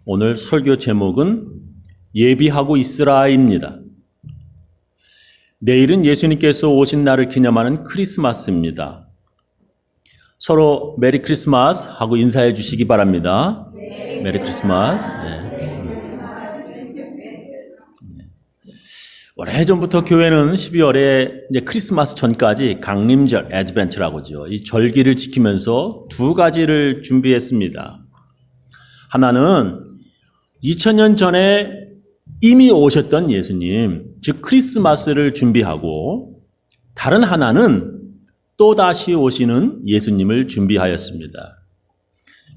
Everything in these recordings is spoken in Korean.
오늘 설교 제목은 예비하고 있으라입니다. 내일은 예수님께서 오신 날을 기념하는 크리스마스입니다. 서로 메리 크리스마스 하고 인사해 주시기 바랍니다. 메리 크리스마스. 오래전부터 교회는 12월에 이제 크리스마스 전까지 강림절, 애드벤트라고 하죠. 이 절기를 지키면서 두 가지를 준비했습니다. 하나는 2000년 전에 이미 오셨던 예수님, 즉 크리스마스를 준비하고, 다른 하나는 또다시 오시는 예수님을 준비하였습니다.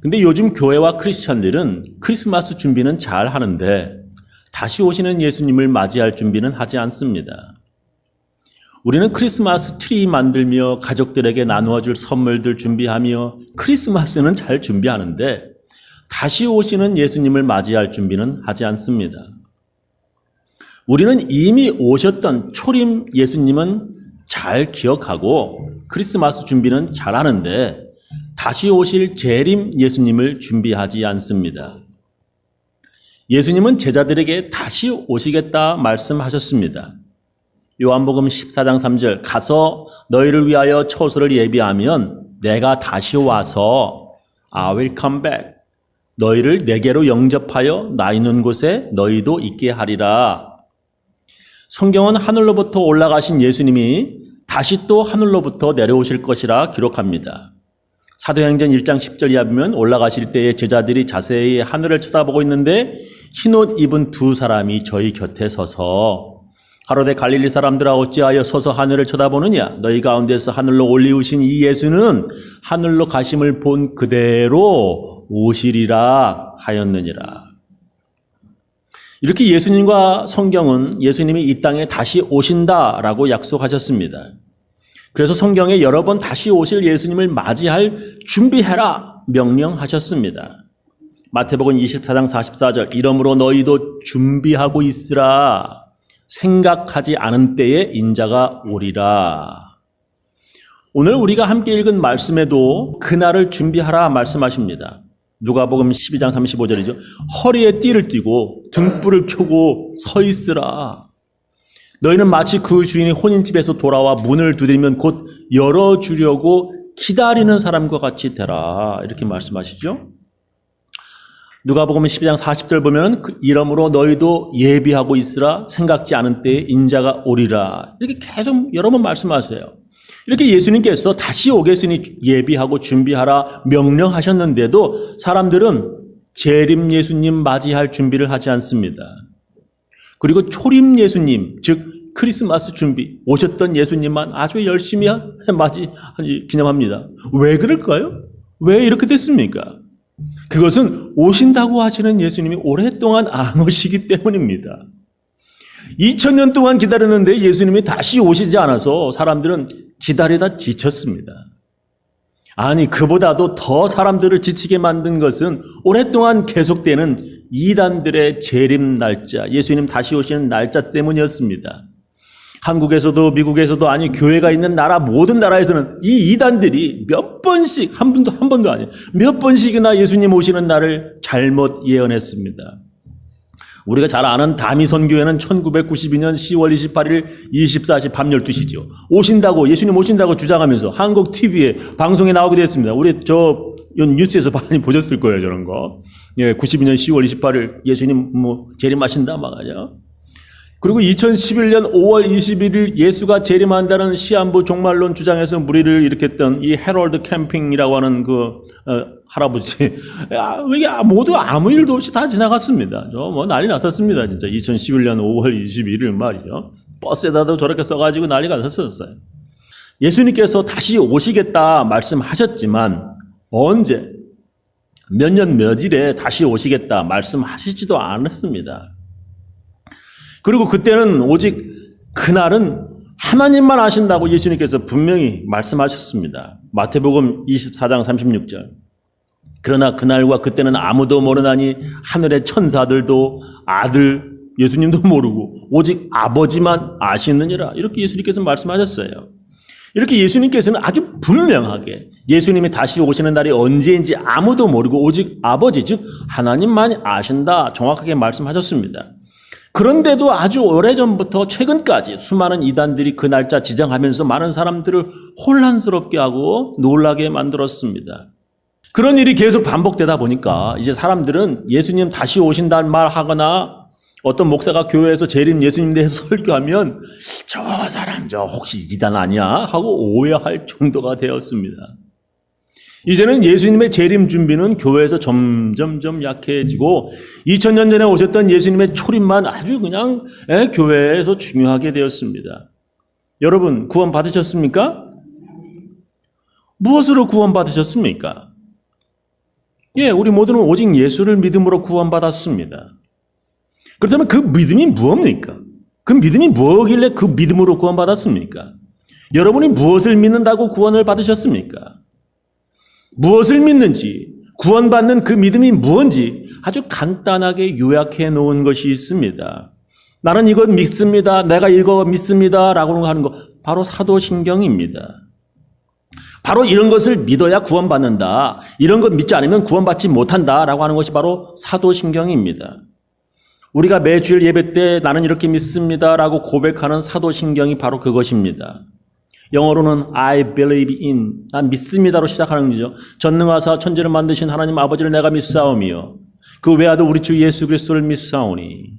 근데 요즘 교회와 크리스천들은 크리스마스 준비는 잘 하는데 다시 오시는 예수님을 맞이할 준비는 하지 않습니다. 우리는 크리스마스 트리 만들며 가족들에게 나누어줄 선물들 준비하며 크리스마스는 잘 준비하는데 다시 오시는 예수님을 맞이할 준비는 하지 않습니다. 우리는 이미 오셨던 초림 예수님은 잘 기억하고 크리스마스 준비는 잘 하는데 다시 오실 재림 예수님을 준비하지 않습니다. 예수님은 제자들에게 다시 오시겠다 말씀하셨습니다. 요한복음 14장 3절, 가서 너희를 위하여 처소를 예비하면 내가 다시 와서 I will come back. 너희를 내게로 영접하여 나 있는 곳에 너희도 있게 하리라. 성경은 하늘로부터 올라가신 예수님이 다시 또 하늘로부터 내려오실 것이라 기록합니다. 사도행전 1장 10절 이하 보면 올라가실 때에 제자들이 자세히 하늘을 쳐다보고 있는데 흰옷 입은 두 사람이 저희 곁에 서서 가로되 갈릴리 사람들아 어찌하여 서서 하늘을 쳐다보느냐? 너희 가운데서 하늘로 올리우신 이 예수는 하늘로 가심을 본 그대로 오시리라 하였느니라. 이렇게 예수님과 성경은 예수님이 이 땅에 다시 오신다라고 약속하셨습니다. 그래서 성경에 여러 번 다시 오실 예수님을 맞이할 준비해라 명령하셨습니다. 마태복음 24장 44절, 이러므로 너희도 준비하고 있으라. 생각하지 않은 때에 인자가 오리라. 오늘 우리가 함께 읽은 말씀에도 그날을 준비하라 말씀하십니다. 누가복음 12장 35절이죠. 허리에 띠를 띠고 등불을 켜고 서 있으라. 너희는 마치 그 주인이 혼인집에서 돌아와 문을 두드리면 곧 열어주려고 기다리는 사람과 같이 되라. 이렇게 말씀하시죠. 누가복음 12장 40절 보면 이러므로 너희도 예비하고 있으라. 생각지 않은 때에 인자가 오리라. 이렇게 계속 여러 번 말씀하세요. 이렇게 예수님께서 다시 오겠으니 예비하고 준비하라 명령하셨는데도 사람들은 재림 예수님 맞이할 준비를 하지 않습니다. 그리고 초림 예수님, 즉 크리스마스 준비, 오셨던 예수님만 아주 열심히 기념합니다. 왜 그럴까요? 왜 이렇게 됐습니까? 그것은 오신다고 하시는 예수님이 오랫동안 안 오시기 때문입니다. 2000년 동안 기다렸는데 예수님이 다시 오시지 않아서 사람들은 기다리다 지쳤습니다. 아니, 그보다도 더 사람들을 지치게 만든 것은 오랫동안 계속되는 이단들의 재림 날짜, 예수님 다시 오시는 날짜 때문이었습니다. 한국에서도 미국에서도 아니 교회가 있는 나라 모든 나라에서는 이 이단들이 몇 번씩 한 번도 아니에요. 몇 번씩이나 예수님 오시는 날을 잘못 예언했습니다. 우리가 잘 아는 다미선교회는 1992년 10월 28일 24시 밤 12시죠. 오신다고, 예수님 오신다고 주장하면서 한국 TV에 방송에 나오게 됐습니다. 우리 뉴스에서 많이 보셨을 거예요, 저런 거. 예, 92년 10월 28일 예수님 재림하신다 막 하죠. 그리고 2011년 5월 21일 예수가 재림한다는 시한부 종말론 주장에서 무리를 일으켰던 이 해럴드 캠핑이라고 하는 할아버지, 이게 모두 아무 일도 없이 다 지나갔습니다. 난리 났었습니다. 진짜 2011년 5월 21일 말이죠. 버스에다도 저렇게 써가지고 난리가 났었어요. 예수님께서 다시 오시겠다 말씀하셨지만 언제, 몇 년 몇일에 다시 오시겠다 말씀하시지도 않았습니다. 그리고 그때는 오직 그날은 하나님만 아신다고 예수님께서 분명히 말씀하셨습니다. 마태복음 24장 36절. 그러나 그날과 그때는 아무도 모르나니 하늘의 천사들도 아들 예수님도 모르고 오직 아버지만 아시느니라. 이렇게 예수님께서 말씀하셨어요. 이렇게 예수님께서는 아주 분명하게 예수님이 다시 오시는 날이 언제인지 아무도 모르고 오직 아버지, 즉 하나님만이 아신다 정확하게 말씀하셨습니다. 그런데도 아주 오래전부터 최근까지 수많은 이단들이 그 날짜 지정하면서 많은 사람들을 혼란스럽게 하고 놀라게 만들었습니다. 그런 일이 계속 반복되다 보니까 이제 사람들은 예수님 다시 오신다는 말 하거나 어떤 목사가 교회에서 재림 예수님 대해서 설교하면 저 사람 저 혹시 이단 아니야? 하고 오해할 정도가 되었습니다. 이제는 예수님의 재림 준비는 교회에서 점점점 약해지고 2000년 전에 오셨던 예수님의 초림만 아주 그냥 교회에서 중요하게 되었습니다. 여러분 구원 받으셨습니까? 무엇으로 구원 받으셨습니까? 예, 우리 모두는 오직 예수를 믿음으로 구원 받았습니다. 그렇다면 그 믿음이 무엇입니까? 그 믿음이 뭐길래 그 믿음으로 구원 받았습니까? 여러분이 무엇을 믿는다고 구원을 받으셨습니까? 무엇을 믿는지, 구원받는 그 믿음이 무엇인지 아주 간단하게 요약해 놓은 것이 있습니다. 나는 이것 믿습니다. 내가 이거 믿습니다. 라고 하는 거 바로 사도신경입니다. 바로 이런 것을 믿어야 구원받는다. 이런 것 믿지 않으면 구원받지 못한다. 라고 하는 것이 바로 사도신경입니다. 우리가 매주일 예배 때 나는 이렇게 믿습니다. 라고 고백하는 사도신경이 바로 그것입니다. 영어로는 I believe in, 난 믿습니다로 시작하는 거죠. 전능하사 천지를 만드신 하나님 아버지를 내가 믿사오며 그 외아도 우리 주 예수 그리스도를 믿사오니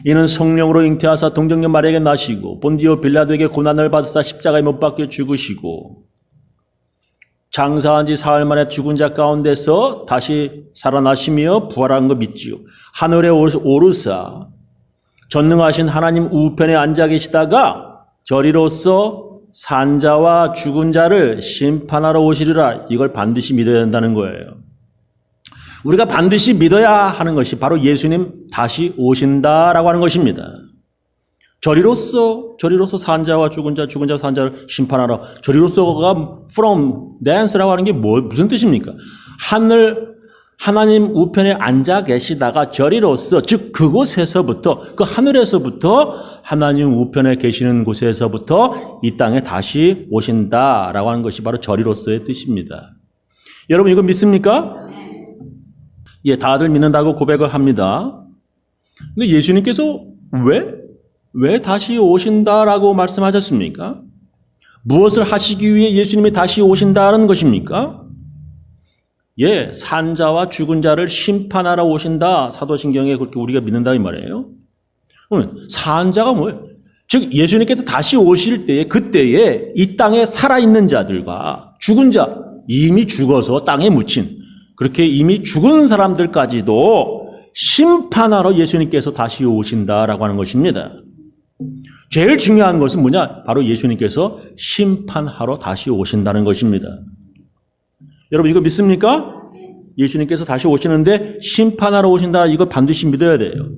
이는 성령으로 잉태하사 동정녀 마리아에게 나시고 본디오 빌라도에게 고난을 받으사 십자가에 못 박혀 죽으시고 장사한 지 사흘 만에 죽은 자 가운데서 다시 살아나시며 부활한 거 믿지요. 하늘에 오르사 전능하신 하나님 우편에 앉아 계시다가 저리로서 산자와 죽은 자를 심판하러 오시리라. 이걸 반드시 믿어야 된다는 거예요. 우리가 반드시 믿어야 하는 것이 바로 예수님 다시 오신다라고 하는 것입니다. 저리로서 산자와 죽은 자 산자를 심판하러. 저리로서가 from dance라고 하는 게 무슨 뜻입니까? 하나님 우편에 앉아 계시다가 저리로서, 즉 그곳에서부터, 그 하늘에서부터 하나님 우편에 계시는 곳에서부터 이 땅에 다시 오신다라고 하는 것이 바로 저리로서의 뜻입니다. 여러분 이거 믿습니까? 예, 다들 믿는다고 고백을 합니다. 근데 예수님께서 왜 다시 오신다라고 말씀하셨습니까? 무엇을 하시기 위해 예수님이 다시 오신다는 것입니까? 예, 산자와 죽은 자를 심판하러 오신다. 사도신경에 그렇게 우리가 믿는다 이 말이에요. 그러면 산자가 뭐예요? 즉 예수님께서 다시 오실 때에 그때에 이 땅에 살아있는 자들과 죽은 자, 이미 죽어서 땅에 묻힌 그렇게 이미 죽은 사람들까지도 심판하러 예수님께서 다시 오신다라고 하는 것입니다. 제일 중요한 것은 뭐냐? 바로 예수님께서 심판하러 다시 오신다는 것입니다. 여러분 이거 믿습니까? 예수님께서 다시 오시는데 심판하러 오신다. 이거 반드시 믿어야 돼요.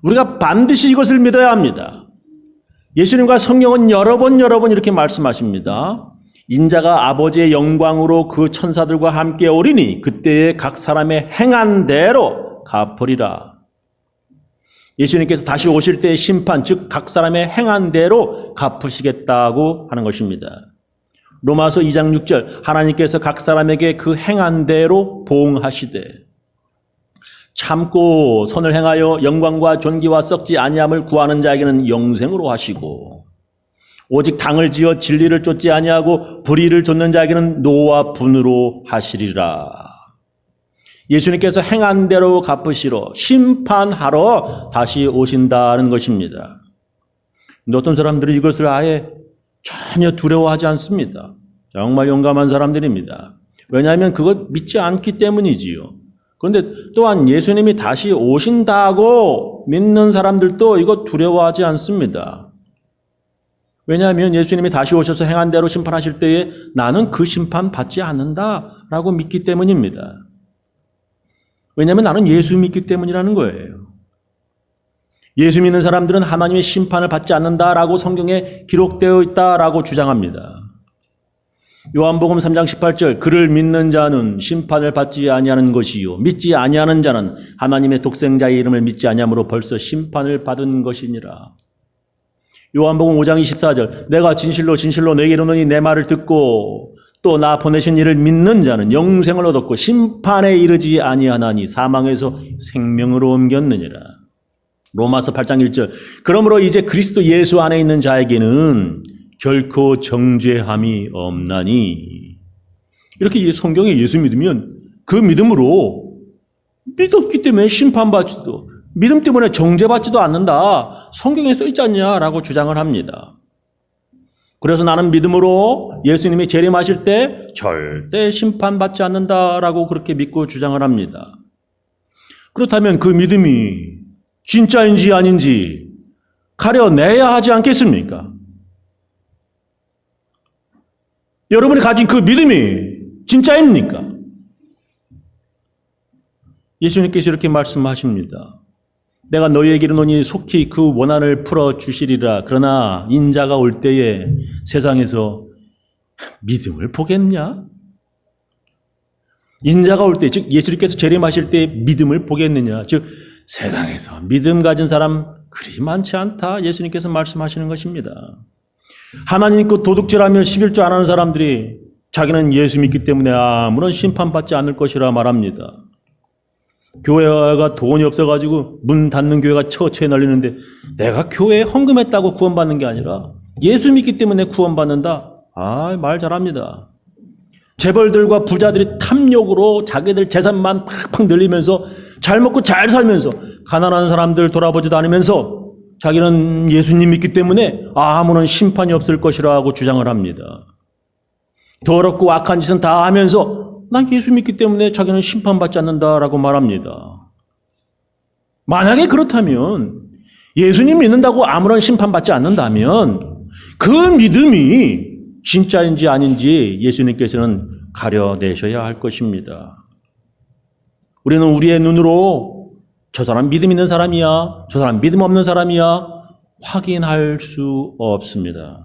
우리가 반드시 이것을 믿어야 합니다. 예수님과 성경은 여러 번 이렇게 말씀하십니다. 인자가 아버지의 영광으로 그 천사들과 함께 오리니 그때에 각 사람의 행한 대로 갚으리라. 예수님께서 다시 오실 때의 심판, 즉 각 사람의 행한 대로 갚으시겠다고 하는 것입니다. 로마서 2장 6절 하나님께서 각 사람에게 그 행한 대로 보응하시되 참고 선을 행하여 영광과 존귀와 썩지 아니함을 구하는 자에게는 영생으로 하시고 오직 당을 지어 진리를 쫓지 아니하고 불의를 좇는 자에게는 노와 분으로 하시리라. 예수님께서 행한 대로 갚으시러 심판하러 다시 오신다는 것입니다. 근데 어떤 사람들이 이것을 아예 전혀 두려워하지 않습니다. 정말 용감한 사람들입니다. 왜냐하면 그것 믿지 않기 때문이지요. 그런데 또한 예수님이 다시 오신다고 믿는 사람들도 이거 두려워하지 않습니다. 왜냐하면 예수님이 다시 오셔서 행한 대로 심판하실 때에 나는 그 심판 받지 않는다라고 믿기 때문입니다. 왜냐하면 나는 예수 믿기 때문이라는 거예요. 예수 믿는 사람들은 하나님의 심판을 받지 않는다라고 성경에 기록되어 있다라고 주장합니다. 요한복음 3장 18절 그를 믿는 자는 심판을 받지 아니하는 것이요 믿지 아니하는 자는 하나님의 독생자의 이름을 믿지 아니함으로 벌써 심판을 받은 것이니라. 요한복음 5장 24절 내가 진실로 진실로 너에게 이르노니 내 말을 듣고 또 나 보내신 이를 믿는 자는 영생을 얻었고 심판에 이르지 아니하나니 사망에서 생명으로 옮겼느니라. 로마서 8장 1절 그러므로 이제 그리스도 예수 안에 있는 자에게는 결코 정죄함이 없나니. 이렇게 성경에 예수 믿으면 그 믿음으로 믿었기 때문에 심판받지도 믿음 때문에 정죄받지도 않는다. 성경에 써 있지 않냐라고 주장을 합니다. 그래서 나는 믿음으로 예수님이 재림하실 때 절대 심판받지 않는다라고 그렇게 믿고 주장을 합니다. 그렇다면 그 믿음이 진짜인지 아닌지 가려내야 하지 않겠습니까? 여러분이 가진 그 믿음이 진짜입니까? 예수님께서 이렇게 말씀하십니다. 내가 너희에게 이르노니 속히 그 원한을 풀어주시리라. 그러나 인자가 올 때에 세상에서 믿음을 보겠냐? 인자가 올 때, 즉 예수님께서 재림하실 때 믿음을 보겠느냐? 즉 세상에서 믿음 가진 사람 그리 많지 않다. 예수님께서 말씀하시는 것입니다. 하나님 믿고 도둑질하며 11조 안 하는 사람들이 자기는 예수 믿기 때문에 아무런 심판받지 않을 것이라 말합니다. 교회가 돈이 없어가지고 문 닫는 교회가 처처에 널리는데 내가 교회에 헌금했다고 구원받는 게 아니라 예수 믿기 때문에 구원받는다. 말 잘합니다. 재벌들과 부자들이 탐욕으로 자기들 재산만 팍팍 늘리면서 잘 먹고 잘 살면서 가난한 사람들 돌아보지도 않으면서 자기는 예수님 믿기 때문에 아무런 심판이 없을 것이라고 주장을 합니다. 더럽고 악한 짓은 다 하면서 난 예수 믿기 때문에 자기는 심판받지 않는다라고 말합니다. 만약에 그렇다면 예수님 믿는다고 아무런 심판받지 않는다면 그 믿음이 진짜인지 아닌지 예수님께서는 가려내셔야 할 것입니다. 우리는 우리의 눈으로 저 사람 믿음 있는 사람이야, 저 사람 믿음 없는 사람이야 확인할 수 없습니다.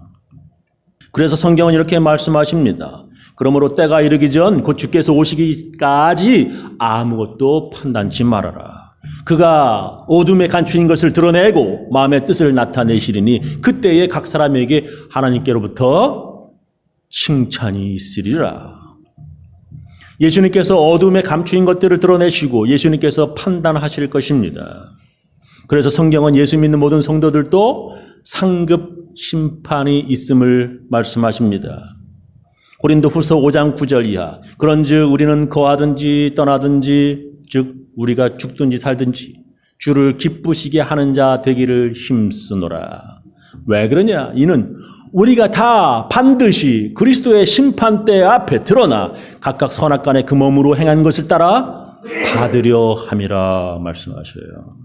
그래서 성경은 이렇게 말씀하십니다. 그러므로 때가 이르기 전 곧 주께서 오시기까지 아무것도 판단치 말아라. 그가 어둠에 감추인 것을 드러내고 마음의 뜻을 나타내시리니 그때에 각 사람에게 하나님께로부터 칭찬이 있으리라. 예수님께서 어둠에 감추인 것들을 드러내시고 예수님께서 판단하실 것입니다. 그래서 성경은 예수 믿는 모든 성도들도 상급 심판이 있음을 말씀하십니다. 고린도후서 5장 9절 이하 그런즉 우리는 거하든지 떠나든지 즉 우리가 죽든지 살든지 주를 기쁘시게 하는 자 되기를 힘쓰노라. 왜 그러냐? 이는 우리가 다 반드시 그리스도의 심판대 앞에 드러나 각각 선악간에 그 몸으로 행한 것을 따라 받으려 함이라 말씀하셔요.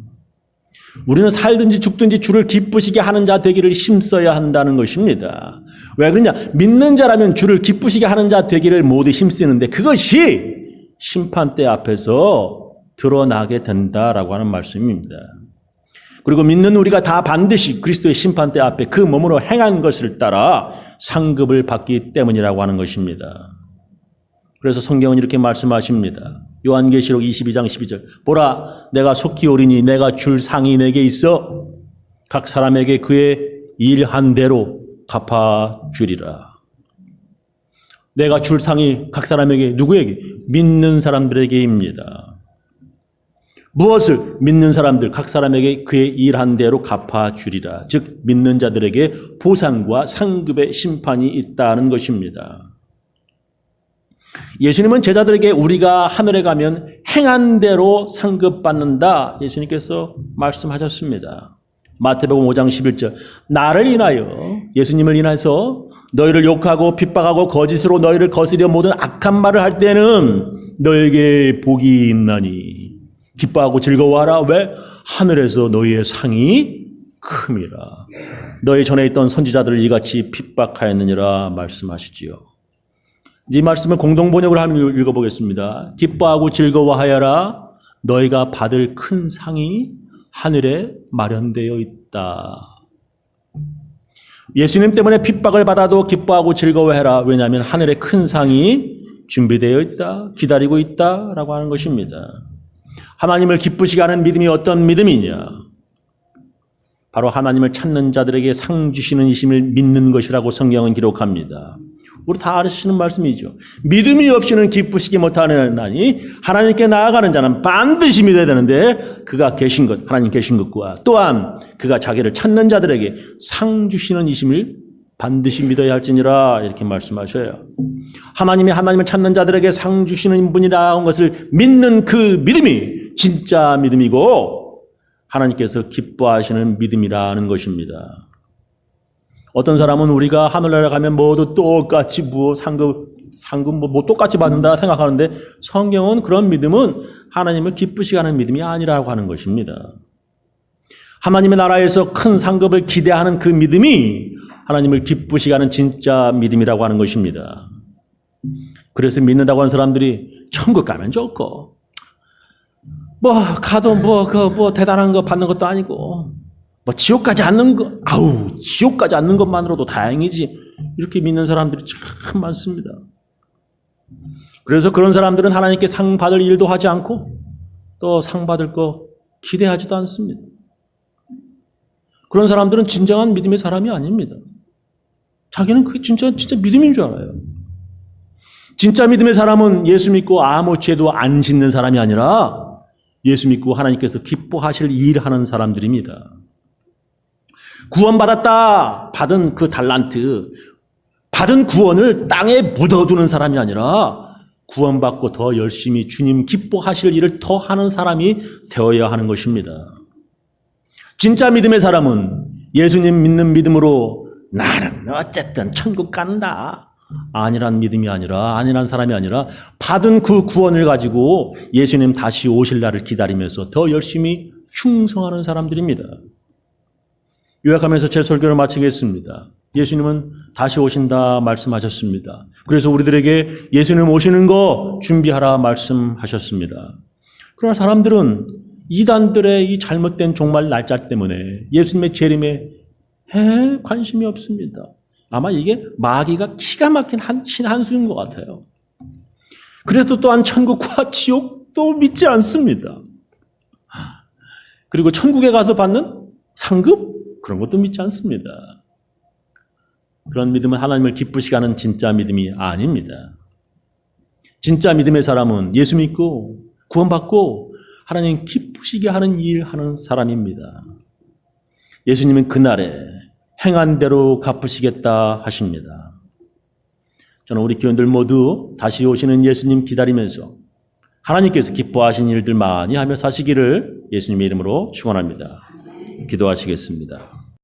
우리는 살든지 죽든지 주를 기쁘시게 하는 자 되기를 힘써야 한다는 것입니다. 왜 그러냐? 믿는 자라면 주를 기쁘시게 하는 자 되기를 모두 힘쓰는데 그것이 심판대 앞에서 드러나게 된다라고 하는 말씀입니다. 그리고 믿는 우리가 다 반드시 그리스도의 심판대 앞에 그 몸으로 행한 것을 따라 상급을 받기 때문이라고 하는 것입니다. 그래서 성경은 이렇게 말씀하십니다. 요한계시록 22장 12절 보라 내가 속히 오리니 내가 줄 상이 내게 있어 각 사람에게 그의 일한 대로 갚아주리라. 내가 줄 상이 각 사람에게 누구에게? 믿는 사람들에게입니다. 무엇을? 믿는 사람들 각 사람에게 그의 일한 대로 갚아주리라. 즉 믿는 자들에게 보상과 상급의 심판이 있다는 것입니다. 예수님은 제자들에게 우리가 하늘에 가면 행한 대로 상급받는다 예수님께서 말씀하셨습니다. 마태복음 5장 11절 나를 인하여 예수님을 인해서 너희를 욕하고 핍박하고 거짓으로 너희를 거스려 모든 악한 말을 할 때는 너에게 복이 있나니 기뻐하고 즐거워하라. 왜? 하늘에서 너희의 상이 큼이라. 너희 전에 있던 선지자들을 이같이 핍박하였느니라 말씀하시지요. 이 말씀을 공동번역을 하면 읽어보겠습니다. 기뻐하고 즐거워하여라. 너희가 받을 큰 상이 하늘에 마련되어 있다. 예수님 때문에 핍박을 받아도 기뻐하고 즐거워해라. 왜냐하면 하늘에 큰 상이 준비되어 있다. 기다리고 있다라고 하는 것입니다. 하나님을 기쁘시게 하는 믿음이 어떤 믿음이냐? 바로 하나님을 찾는 자들에게 상 주시는 이심을 믿는 것이라고 성경은 기록합니다. 우리 다 아시는 말씀이죠. 믿음이 없이는 기쁘시기 못하나니 하나님께 나아가는 자는 반드시 믿어야 되는데 그가 계신 것, 하나님 계신 것과 또한 그가 자기를 찾는 자들에게 상 주시는 이심을 반드시 믿어야 할지니라 이렇게 말씀하셔요. 하나님을 찾는 자들에게 상 주시는 분이라는 것을 믿는 그 믿음이 진짜 믿음이고 하나님께서 기뻐하시는 믿음이라는 것입니다. 어떤 사람은 우리가 하늘나라 가면 모두 똑같이 상급 똑같이 받는다 생각하는데 성경은 그런 믿음은 하나님을 기쁘시게 하는 믿음이 아니라고 하는 것입니다. 하나님의 나라에서 큰 상급을 기대하는 그 믿음이 하나님을 기쁘시게 하는 진짜 믿음이라고 하는 것입니다. 그래서 믿는다고 하는 사람들이 천국 가면 좋고 가도 대단한 거 받는 것도 아니고 지옥 가지 않는 것만으로도 다행이지 이렇게 믿는 사람들이 참 많습니다. 그래서 그런 사람들은 하나님께 상 받을 일도 하지 않고 또 상 받을 거 기대하지도 않습니다. 그런 사람들은 진정한 믿음의 사람이 아닙니다. 자기는 그게 진짜 믿음인 줄 알아요. 진짜 믿음의 사람은 예수 믿고 아무 죄도 안 짓는 사람이 아니라 예수 믿고 하나님께서 기뻐하실 일하는 사람들입니다. 구원받았다. 받은 그 달란트, 받은 구원을 땅에 묻어두는 사람이 아니라 구원받고 더 열심히 주님 기뻐하실 일을 더 하는 사람이 되어야 하는 것입니다. 진짜 믿음의 사람은 예수님 믿는 믿음으로 나는 어쨌든 천국 간다. 아니란 믿음이 아니라, 아니란 사람이 아니라 받은 그 구원을 가지고 예수님 다시 오실 날을 기다리면서 더 열심히 충성하는 사람들입니다. 요약하면서 제 설교를 마치겠습니다. 예수님은 다시 오신다 말씀하셨습니다. 그래서 우리들에게 예수님 오시는 거 준비하라 말씀하셨습니다. 그러나 사람들은 이단들의 이 잘못된 종말 날짜 때문에 예수님의 재림에 관심이 없습니다. 아마 이게 마귀가 기가 막힌 한수인 것 같아요. 그래서 또한 천국과 지옥도 믿지 않습니다. 그리고 천국에 가서 받는 상급? 그런 것도 믿지 않습니다. 그런 믿음은 하나님을 기쁘시게 하는 진짜 믿음이 아닙니다. 진짜 믿음의 사람은 예수 믿고 구원받고 하나님 기쁘시게 하는 일 하는 사람입니다. 예수님은 그날에 행한 대로 갚으시겠다 하십니다. 저는 우리 교인들 모두 다시 오시는 예수님 기다리면서 하나님께서 기뻐하신 일들 많이 하며 사시기를 예수님의 이름으로 축원합니다. 기도하시겠습니다.